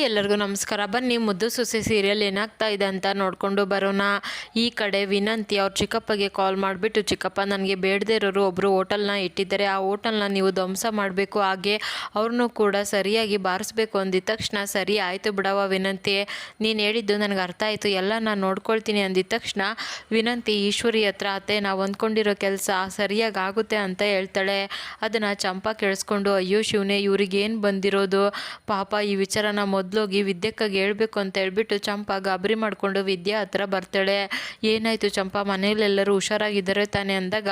ಎಲ್ಲರಿಗೂ ನಮಸ್ಕಾರ. ಬನ್ನಿ ಮುದ್ದು ಸೊಸೆ ಸೀರಿಯಲ್ ಏನಾಗ್ತಾ ಇದೆ ಅಂತ ನೋಡಿಕೊಂಡು ಬರೋಣ. ಈ ಕಡೆ ವಿನಂತಿ ಅವ್ರ ಚಿಕ್ಕಪ್ಪಗೆ ಕಾಲ್ ಮಾಡಿಬಿಟ್ಟು, ಚಿಕ್ಕಪ್ಪ ನನಗೆ ಬೇಡದೇ ಇರೋರು ಒಬ್ಬರು ಹೋಟೆಲ್ನ ಇಟ್ಟಿದ್ದಾರೆ, ಆ ಹೋಟೆಲ್ನ ನೀವು ಧ್ವಂಸ ಮಾಡಬೇಕು, ಹಾಗೆ ಅವ್ರನ್ನೂ ಕೂಡ ಸರಿಯಾಗಿ ಬಾರಿಸ್ಬೇಕು ಅಂದಿದ ತಕ್ಷಣ, ಸರಿ ಆಯಿತು ಬಿಡವ ವಿನಂತಿ, ನೀನು ಹೇಳಿದ್ದು ನನಗೆ ಅರ್ಥ ಆಯಿತು, ಎಲ್ಲ ನಾನು ನೋಡ್ಕೊಳ್ತೀನಿ ಅಂದಿದ ತಕ್ಷಣ ವಿನಂತಿ ಈಶ್ವರಿ ಹತ್ರ ಅತ್ತೆ ನಾವು ಅಂದ್ಕೊಂಡಿರೋ ಕೆಲಸ ಸರಿಯಾಗಿ ಆಗುತ್ತೆ ಅಂತ ಹೇಳ್ತಾಳೆ. ಅದನ್ನು ಚಂಪಾ ಕೇಳಿಸ್ಕೊಂಡು, ಅಯ್ಯೋ ಶಿವನೇ ಇವ್ರಿಗೇನು ಬಂದಿರೋದು ಪಾಪ, ಈ ವಿಚಾರನ ಮೊದಲೋಗಿ ವಿದ್ಯೆಕ್ಕಾಗಿ ಹೇಳ್ಬೇಕು ಅಂತ ಹೇಳ್ಬಿಟ್ಟು ಚಂಪಾ ಗಾಬರಿ ಮಾಡಿಕೊಂಡು ವಿದ್ಯಾ ಹತ್ರ ಬರ್ತಾಳೆ. ಏನಾಯಿತು ಚಂಪಾ, ಮನೇಲೆಲ್ಲರೂ ಹುಷಾರಾಗಿದ್ದಾರೆ ತಾನೆ ಅಂದಾಗ,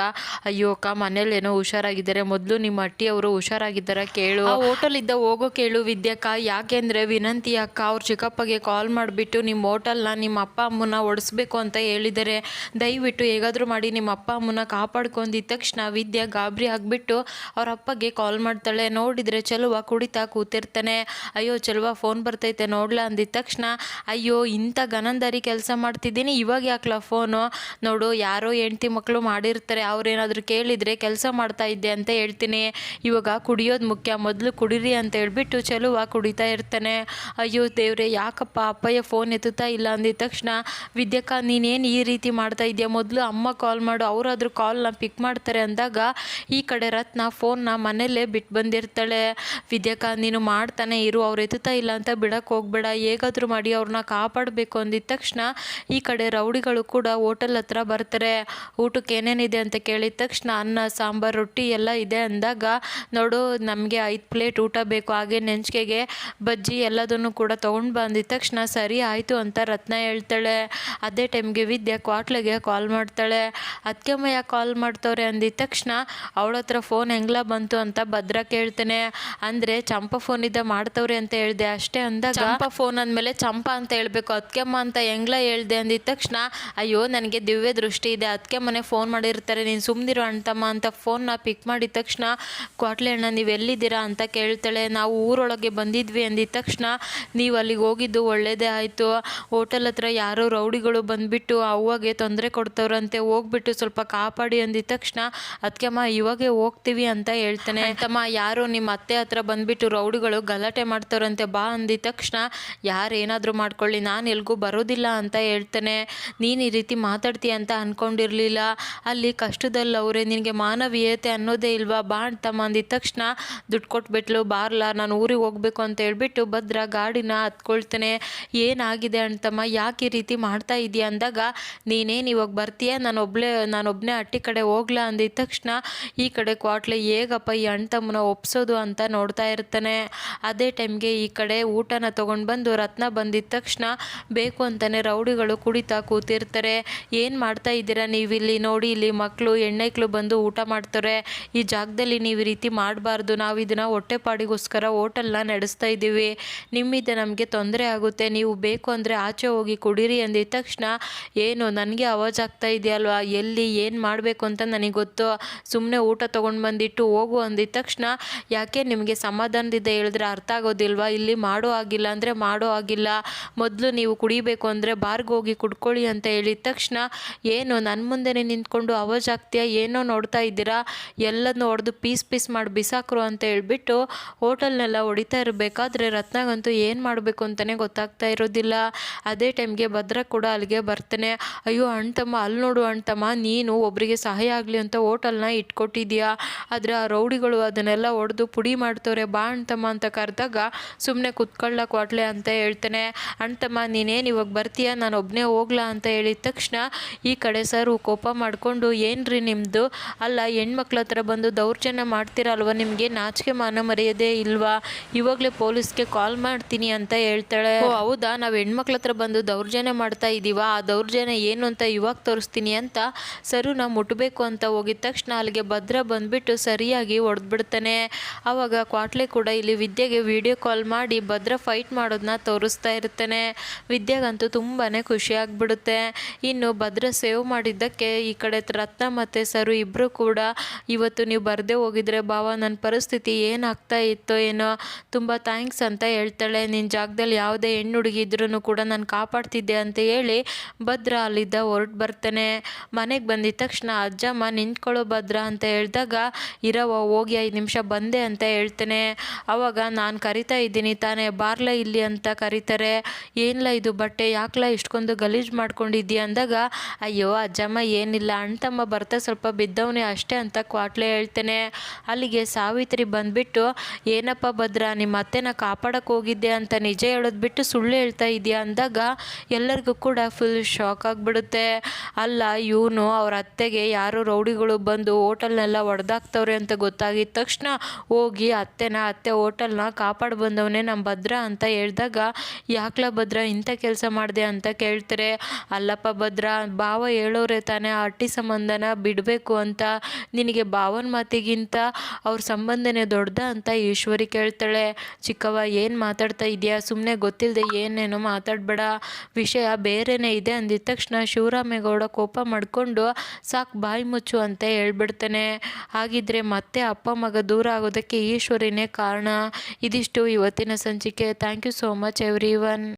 ಅಯ್ಯೋ ಅಕ್ಕ ಮನೇಲೇನೋ ಹುಷಾರಾಗಿದ್ದಾರೆ, ಮೊದಲು ನಿಮ್ಮ ಅಟ್ಟಿಯವರು ಹುಷಾರಾಗಿದ್ದಾರೆ ಕೇಳು, ಆ ಹೋಟೆಲಿದ್ದ ಹೋಗೋ ಕೇಳು ವಿದ್ಯಕ್ಕ, ಯಾಕೆಂದರೆ ವಿನಂತಿ ಅಕ್ಕ ಅವ್ರ ಚಿಕ್ಕಪ್ಪಗೆ ಕಾಲ್ ಮಾಡಿಬಿಟ್ಟು ನಿಮ್ಮ ಹೋಟೆಲ್ನ ನಿಮ್ಮ ಅಪ್ಪ ಅಮ್ಮನ ಓಡಿಸ್ಬೇಕು ಅಂತ ಹೇಳಿದ್ದಾರೆ, ದಯವಿಟ್ಟು ಹೇಗಾದರೂ ಮಾಡಿ ನಿಮ್ಮ ಅಪ್ಪ ಅಮ್ಮನ ಕಾಪಾಡ್ಕೊಂಡಿದ್ದ ತಕ್ಷಣ ವಿದ್ಯಾ ಗಾಬರಿ ಆಗಿಬಿಟ್ಟು ಅವ್ರ ಅಪ್ಪಗೆ ಕಾಲ್ ಮಾಡ್ತಾಳೆ. ನೋಡಿದರೆ ಚೆಲುವ ಕುಡಿತಾ ಕೂತಿರ್ತಾನೆ. ಅಯ್ಯೋ ಚೆಲುವ ಫೋನ್ ಬರ್ತೈತೆ ನೋಡ್ಲಾ ಅಂದಿದ ತಕ್ಷಣ, ಅಯ್ಯೋ ಇಂಥ ಗನಂದಾರಿ ಕೆಲಸ ಮಾಡ್ತಿದ್ದೀನಿ, ಇವಾಗ ಯಾಕಲ ಫೋನು, ನೋಡು ಯಾರೋ ಹೆಂಡ್ತಿ ಮಕ್ಕಳು ಮಾಡಿರ್ತಾರೆ, ಅವ್ರೇನಾದರೂ ಕೇಳಿದರೆ ಕೆಲಸ ಮಾಡ್ತಾ ಇದ್ದೆ ಅಂತ ಹೇಳ್ತೀನಿ, ಇವಾಗ ಕುಡಿಯೋದು ಮುಖ್ಯ, ಮೊದಲು ಕುಡೀರಿ ಅಂತ ಹೇಳ್ಬಿಟ್ಟು ಚೆಲುವ ಕುಡಿತಾ ಇರ್ತಾನೆ. ಅಯ್ಯೋ ದೇವ್ರೆ ಯಾಕಪ್ಪ ಅಪ್ಪಯ್ಯ ಫೋನ್ ಎತ್ತುತ್ತಾ ಇಲ್ಲ ಅಂದಿದ ತಕ್ಷಣ, ವಿದ್ಯಕ್ಕ ನೀನೇನು ಈ ರೀತಿ ಮಾಡ್ತಾ ಇದೆಯಾ, ಮೊದಲು ಅಮ್ಮ ಕಾಲ್ ಮಾಡು, ಅವರಾದ್ರೂ ಕಾಲ್ನ ಪಿಕ್ ಮಾಡ್ತಾರೆ ಅಂದಾಗ, ಈ ಕಡೆ ರತ್ನ ಫೋನ್ನ ಮನೇಲೇ ಬಿಟ್ಟು ಬಂದಿರ್ತಾಳೆ. ವಿದ್ಯಕ್ಕ ನೀನು ಮಾಡ್ತಾನೆ ಇರು, ಅವ್ರು ಎತ್ತುತ್ತಾ ಇಲ್ಲ ಅಂತ ಬಿಡಕ್ಕೆ ಹೋಗ್ಬೇಡ, ಹೇಗಾದರೂ ಮಾಡಿ ಅವ್ರನ್ನ ಕಾಪಾಡಬೇಕು ಅಂದಿದ ತಕ್ಷಣ, ಈ ಕಡೆ ರೌಡಿಗಳು ಕೂಡ ಹೋಟೆಲ್ ಹತ್ರ ಬರ್ತಾರೆ. ಊಟಕ್ಕೆ ಏನೇನಿದೆ ಅಂತ ಕೇಳಿದ ತಕ್ಷಣ, ಅನ್ನ ಸಾಂಬಾರು ರೊಟ್ಟಿ ಎಲ್ಲ ಇದೆ ಅಂದಾಗ, ನೋಡು ನಮಗೆ 5 ಪ್ಲೇಟ್ ಊಟ ಬೇಕು, ಹಾಗೆ ನೆಂಚಿಕೆಗೆ ಬಜ್ಜಿ ಎಲ್ಲದನ್ನು ಕೂಡ ತೊಗೊಂಡು ಬಂದಿದ ತಕ್ಷಣ, ಸರಿ ಆಯಿತು ಅಂತ ರತ್ನ ಹೇಳ್ತಾಳೆ. ಅದೇ ಟೈಮ್ಗೆ ವಿದ್ಯಾ ಕ್ವಾಟ್ಲೆಗೆ ಕಾಲ್ ಮಾಡ್ತಾಳೆ. ಅದಕ್ಕೆಮ್ಮ ಯಾಕೆ ಕಾಲ್ ಮಾಡ್ತವ್ರೆ ಅಂದಿದ ತಕ್ಷಣ, ಅವಳ ಹತ್ರ ಫೋನ್ ಹೆಂಗ್ಲ ಬಂತು ಅಂತ ಭದ್ರ ಕೇಳ್ತಾನೆ. ಅಂದರೆ ಚಂಪಾ ಫೋನಿಂದ ಮಾಡ್ತವ್ರೆ ಅಂತ ಹೇಳ್ದೆ ಅಷ್ಟೇ ಅಂದಾಗ, ಚಂಪಾ ಫೋನ್ ಅಂದಮೇಲೆ ಚಂಪಾ ಅಂತ ಹೇಳ್ಬೇಕು, ಅದಕ್ಕೆಮ್ಮ ಅಂತ ಹೆಂಗ್ಲ ಹೇಳ್ದೆ ಅಂದಿದ ತಕ್ಷಣ, ಅಯ್ಯೋ ನನಗೆ ದಿವ್ಯ ದೃಷ್ಟಿ ಇದೆ, ಅದಕ್ಕೆ ಮನೆ ಫೋನ್ ಮಾಡಿರ್ತಾರೆ, ನೀನು ಸುಮ್ಮನಿರೋ ಅಣ್ತಮ್ಮ ಅಂತ ಫೋನ್ನ ಪಿಕ್ ಮಾಡಿದ ತಕ್ಷಣ, ಕ್ವಾಟ್ಲೆ ಅಣ್ಣ ನೀವು ಎಲ್ಲಿದ್ದೀರಾ ಅಂತ ಕೇಳ್ತಾಳೆ. ನಾವು ಊರೊಳಗೆ ಬಂದಿದ್ವಿ ಅಂದಿದ ತಕ್ಷಣ, ನೀವು ಅಲ್ಲಿಗೆ ಹೋಗಿದ್ದು ಒಳ್ಳೇದೇ ಆಯಿತು, ಹೋಟೆಲ್ ಹತ್ರ ಯಾರೋ ರೌಡಿಗಳು ಬಂದುಬಿಟ್ಟು ಅವ್ವಗೆ ತೊಂದರೆ ಕೊಡ್ತವ್ರಂತೆ, ಹೋಗ್ಬಿಟ್ಟು ಸ್ವಲ್ಪ ಕಾಪಾಡಿ ಅಂದಿದ ತಕ್ಷಣ, ಅದಕ್ಕೆಮ್ಮ ಇವಾಗೆ ಹೋಗ್ತೀವಿ ಅಂತ ಹೇಳ್ತಾನೆ. ತಮ್ಮ ಯಾರೋ ನಿಮ್ಮ ಅತ್ತೆ ಹತ್ರ ಬಂದುಬಿಟ್ಟು ರೌಡಿಗಳು ಗಲಾಟೆ ಮಾಡ್ತಾರಂತೆ ಬಾ ಅಂದಿದ ತಕ್ಷಣ, ಯಾರೇನಾದರೂ ಮಾಡ್ಕೊಳ್ಳಿ ನಾನು ಎಲ್ಗೂ ಬರೋದಿಲ್ಲ ಅಂತ ಹೇಳ್ತಾನೆ. ನೀನು ಈ ರೀತಿ ಮಾತಾಡ್ತೀಯ ಅಂತ ಅಂದ್ಕೊಂಡಿರಲಿಲ್ಲ, ಅಲ್ಲಿ ಕಷ್ಟದಲ್ಲಿ ಅವರೇ, ನಿನಗೆ ಮಾನವೀಯತೆ ಅನ್ನೋದೇ ಇಲ್ವಾ, ಬಾ ಅಂತಮ್ಮ ಅಂದಿದ ತಕ್ಷಣ, ದುಡ್ಡು ಕೊಟ್ಬಿಟ್ಲು ಬಾರ್ಲಾ ನಾನು ಊರಿಗೆ ಹೋಗ್ಬೇಕು ಅಂತ ಹೇಳ್ಬಿಟ್ಟು ಭದ್ರ ಗಾಡಿನ ಹತ್ಕೊಳ್ತಾನೆ. ಏನಾಗಿದೆ ಅಂತಮ್ಮ, ಯಾಕೆ ಈ ರೀತಿ ಮಾಡ್ತಾ ಇದೆಯಾ ಅಂದಾಗ, ನೀನೇನು ಇವಾಗ ಬರ್ತೀಯ, ನಾನೊಬ್ಬನೇ ಹಟ್ಟಿ ಕಡೆ ಹೋಗ್ಲಾ ಅಂದಿದ ತಕ್ಷಣ, ಈ ಕಡೆ ಕ್ವಾಟ್ಲೆ ಹೇಗಪ್ಪ ಈ ಅಣ್ತಮ್ಮನ ಒಪ್ಸೋದು ಅಂತ ನೋಡ್ತಾ ಇರ್ತಾನೆ. ಅದೇ ಟೈಮ್ಗೆ ಈ ಕಡೆ ಊಟನ ತೊಗೊಂಡು ಬಂದು ರತ್ನ ಬಂದಿದ್ದ ತಕ್ಷಣ, ಬೇಕು ಅಂತಾನೆ ರೌಡಿಗಳು ಕುಡಿತಾ ಕೂತಿರ್ತಾರೆ. ಏನು ಮಾಡ್ತಾ ಇದ್ದೀರಾ ನೀವಿಲ್ಲಿ, ನೋಡಿ ಇಲ್ಲಿ ಮಕ್ಕಳು ಹೆಣ್ಣೈಕ್ಳು ಬಂದು ಊಟ ಮಾಡ್ತಾರೆ, ಈ ಜಾಗದಲ್ಲಿ ನೀವು ಈ ರೀತಿ ಮಾಡಬಾರ್ದು, ನಾವು ಇದನ್ನು ಹೊಟ್ಟೆಪಾಡಿಗೋಸ್ಕರ ಹೋಟೆಲ್ನ ನಡೆಸ್ತಾ ಇದ್ದೀವಿ, ನಿಮ್ಮಿಂದ ನಮಗೆ ತೊಂದರೆ ಆಗುತ್ತೆ, ನೀವು ಬೇಕು ಅಂದರೆ ಆಚೆ ಹೋಗಿ ಕುಡೀರಿ ಅಂದಿದ ತಕ್ಷಣ, ಏನು ನನಗೆ ಅವಾಜ್ ಆಗ್ತಾ ಇದೆಯಲ್ವಾ, ಎಲ್ಲಿ ಏನು ಮಾಡಬೇಕು ಅಂತ ನನಗೆ ಗೊತ್ತು, ಸುಮ್ಮನೆ ಊಟ ತೊಗೊಂಡು ಬಂದಿಟ್ಟು ಹೋಗು ಅಂದಿದ ತಕ್ಷಣ, ಯಾಕೆ ನಿಮಗೆ ಸಮಾಧಾನದಿಂದ ಹೇಳಿದ್ರೆ ಅರ್ಥ ಆಗೋದಿಲ್ವಾ, ಇಲ್ಲಿ ಮಾಡೋ ಆಗಿಲ್ಲ ಅಂದರೆ ಮಾಡೋ ಆಗಿಲ್ಲ, ಮೊದಲು ನೀವು ಕುಡಿಬೇಕು ಅಂದರೆ ಬಾರ್ಗೆ ಹೋಗಿ ಕುಡ್ಕೊಳ್ಳಿ ಅಂತ ಹೇಳಿದ ತಕ್ಷಣ, ಏನು ನನ್ನ ಮುಂದೆನೇ ನಿಂತ್ಕೊಂಡು ಅವಾಜ್ ಆಗ್ತೀಯಾ, ಏನೋ ನೋಡ್ತಾ ಇದ್ದೀರಾ, ಎಲ್ಲದನ್ನೂ ಹೊಡೆದು ಪೀಸ್ ಮಾಡಿ ಬಿಸಾಕ್ರು ಅಂತ ಹೇಳ್ಬಿಟ್ಟು ಹೋಟೆಲ್ನೆಲ್ಲ ಹೊಡಿತಾ ಇರಬೇಕಾದ್ರೆ ರತ್ನಾಗಂತೂ ಏನು ಮಾಡಬೇಕು ಅಂತಲೇ ಗೊತ್ತಾಗ್ತಾ ಇರೋದಿಲ್ಲ. ಅದೇ ಟೈಮ್ಗೆ ಭದ್ರ ಕೂಡ ಅಲ್ಲಿಗೆ ಬರ್ತಾನೆ. ಅಯ್ಯೋ ಅಣ್ತಮ್ಮ ಅಲ್ಲಿ ನೋಡು ಅಣ್ತಮ್ಮ, ನೀನು ಒಬ್ಬರಿಗೆ ಸಹಾಯ ಆಗಲಿ ಅಂತ ಹೋಟೆಲ್ನ ಇಟ್ಕೊಟ್ಟಿದ್ಯಾ, ಆದರೆ ಆ ರೌಡಿಗಳು ಅದನ್ನೆಲ್ಲ ಹೊಡೆದು ಪುಡಿ ಮಾಡ್ತವ್ರೆ, ಬಾ ಅಣ್ತಮ್ಮ ಅಂತ ಕರೆದಾಗ, ಸುಮ್ಮನೆ ಕುತ್ಕೊಳ್ಳ ಕ್ವಾಟ್ಲೆ ಅಂತ ಹೇಳ್ತಾನೆ. ಅಣ್ತಮ್ಮ ನೀನೇನು ಇವಾಗ ಬರ್ತೀಯ, ನಾನು ಒಬ್ಬನೇ ಹೋಗ್ಲಾ ಅಂತ ಹೇಳಿದ ತಕ್ಷಣ, ಈ ಕಡೆ ಸರು ಕೋಪ ಮಾಡಿಕೊಂಡು, ಏನ್ರಿ ನಿಮ್ಮದು, ಅಲ್ಲ ಹೆಣ್ಮಕ್ಳ ಹತ್ರ ಬಂದು ದೌರ್ಜನ್ಯ ಮಾಡ್ತೀರಲ್ವ, ನಿಮಗೆ ನಾಚಿಕೆ ಮಾನ ಮರ್ಯಾದೆ ಇಲ್ವಾ, ಇವಾಗಲೇ ಪೊಲೀಸ್ಗೆ ಕಾಲ್ ಮಾಡ್ತೀನಿ ಅಂತ ಹೇಳ್ತಾಳೆ. ಓ ಹೌದಾ, ನಾವು ಹೆಣ್ಮಕ್ಳ ಹತ್ರ ಬಂದು ದೌರ್ಜನ್ಯ ಮಾಡ್ತಾ ಇದ್ದೀವ, ಆ ದೌರ್ಜನ್ಯ ಏನು ಅಂತ ಇವಾಗ ತೋರಿಸ್ತೀನಿ ಅಂತ ಸರುನ ಮುಟ್ಟಬೇಕು ಅಂತ ಹೋಗಿದ ತಕ್ಷಣ, ಅಲ್ಲಿಗೆ ಭದ್ರ ಬಂದುಬಿಟ್ಟು ಸರಿಯಾಗಿ ಹೊಡೆದ್ಬಿಡ್ತಾನೆ. ಆವಾಗ ಕ್ವಾಟ್ಲೆ ಕೂಡ ಇಲ್ಲಿ ವಿದ್ಯೆಗೆ ವಿಡಿಯೋ ಕಾಲ್ ಮಾಡಿ ಭದ್ರ ಫೈಟ್ ಮಾಡೋದನ್ನ ತೋರಿಸ್ತಾ ಇರ್ತಾನೆ. ವಿದ್ಯಾಗಂತೂ ತುಂಬಾ ಖುಷಿ ಆಗಿಬಿಡುತ್ತೆ. ಇನ್ನು ಭದ್ರ ಸೇವ್ ಮಾಡಿದ್ದಕ್ಕೆ ಈ ಕಡೆ ರತ್ನ ಮತ್ತು ಸರು ಇಬ್ಬರು ಕೂಡ, ಇವತ್ತು ನೀವು ಬರದೇ ಹೋಗಿದ್ರೆ ಭಾವ ನನ್ನ ಪರಿಸ್ಥಿತಿ ಏನಾಗ್ತಾ ಇತ್ತೋ ಏನೋ, ತುಂಬ ಥ್ಯಾಂಕ್ಸ್ ಅಂತ ಹೇಳ್ತಾಳೆ. ನಿನ್ನ ಜಾಗದಲ್ಲಿ ಯಾವುದೇ ಹೆಣ್ಣು ಹುಡುಗಿ ಇದ್ರೂ ಕೂಡ ನಾನು ಕಾಪಾಡ್ತಿದ್ದೆ ಅಂತ ಹೇಳಿ ಭದ್ರ ಅಲ್ಲಿದ್ದ ಹೊರಟು ಬರ್ತಾನೆ. ಮನೆಗೆ ಬಂದಿದ್ದ ತಕ್ಷಣ, ಅಜ್ಜಮ್ಮ ನಿಂತ್ಕೊಳ್ಳೋ ಭದ್ರ ಅಂತ ಹೇಳಿದಾಗ, ಇರವ ಹೋಗಿ 5 ನಿಮಿಷ ಬಂದೆ ಅಂತ ಹೇಳ್ತಾನೆ. ಆವಾಗ ನಾನು ಕರಿತಾ ಇದ್ದೀನಿ ತಾನೇ ಬಾರ್ಲ ಇಲ್ಲಿ ಅಂತ ಕರೀತಾರೆ. ಏನ್ಲ ಇದು ಬಟ್ಟೆ ಯಾಕ್ಲ ಇಷ್ಟೊಂದು ಗಲೀಜು ಮಾಡ್ಕೊಂಡಿದ್ದೀಯ ಅಂದಾಗ, ಅಯ್ಯೋ ಅಜ್ಜಮ್ಮ ಏನಿಲ್ಲ, ಅಣ್ಣ ತಮ್ಮ ಬರ್ತಾ ಸ್ವಲ್ಪ ಬಿದ್ದವನೇ ಅಷ್ಟೇ ಅಂತ ಕ್ವಾಟ್ಲೆ ಹೇಳ್ತೇನೆ. ಅಲ್ಲಿಗೆ ಸಾವಿತ್ರಿ ಬಂದ್ಬಿಟ್ಟು, ಏನಪ್ಪ ಭದ್ರ, ನಿಮ್ಮ ಅತ್ತೆನ ಕಾಪಾಡಕ್ಕೆ ಹೋಗಿದ್ದೆ ಅಂತ ನಿಜ ಹೇಳೋದು ಬಿಟ್ಟು ಸುಳ್ಳು ಹೇಳ್ತಾ ಇದೆಯಾ ಅಂದಾಗ ಎಲ್ಲರಿಗೂ ಕೂಡ ಫುಲ್ ಶಾಕ್ ಆಗಿಬಿಡುತ್ತೆ. ಅಲ್ಲ, ಇವನು ಅವ್ರ ಅತ್ತೆಗೆ ಯಾರೋ ರೌಡಿಗಳು ಬಂದು ಹೋಟೆಲ್ನೆಲ್ಲ ಹೊಡೆದಾಕ್ತವ್ರೆ ಅಂತ ಗೊತ್ತಾಗಿದ ತಕ್ಷಣ ಹೋಗಿ ಅತ್ತೆ ಹೋಟೆಲ್ನ ಕಾಪಾಡಿ ಬಂದವನೇ ನಮ್ಮ ಭದ್ರ ಅಂತ ಹೇಳಿದಾಗ, ಯಾಕ್ಲ ಭದ್ರ ಇಂಥ ಕೆಲಸ ಮಾಡಿದೆ ಅಂತ ಕೇಳ್ತಾರೆ. ಅಲ್ಲಪ್ಪ ಭದ್ರ, ಭಾವ ಹೇಳೋರೆ ತಾನೇ ಆ ಹಟ್ಟಿ ಸಂಬಂಧನ ಬಿಡಬೇಕು ಅಂತ, ನಿನಗೆ ಭಾವನ ಮಾತಿಗಿಂತ ಅವ್ರ ಸಂಬಂಧನೇ ದೊಡ್ಡದ ಅಂತ ಈಶ್ವರಿ ಕೇಳ್ತಾಳೆ. ಚಿಕ್ಕವ್ವ ಏನು ಮಾತಾಡ್ತಾ ಇದೆಯಾ, ಸುಮ್ಮನೆ ಗೊತ್ತಿಲ್ಲದೆ ಏನೇನೋ ಮಾತಾಡಬೇಡ, ವಿಷಯ ಬೇರೆನೇ ಇದೆ ಅಂದಿದ ತಕ್ಷಣ ಶಿವರಾಮೇಗೌಡ ಕೋಪ ಮಾಡಿಕೊಂಡು ಸಾಕು ಬಾಯಿ ಮುಚ್ಚು ಅಂತ ಹೇಳ್ಬಿಡ್ತಾನೆ. ಹಾಗಿದ್ರೆ ಮತ್ತೆ ಅಪ್ಪ ಮಗ ದೂರ ಆಗೋದಕ್ಕೆ ಈಶ್ವರಿನೇ ಕಾರಣ. ಇದಿಷ್ಟು ಇವತ್ತಿನ ಸಂಚಿಕೆ. Thank you so much every one.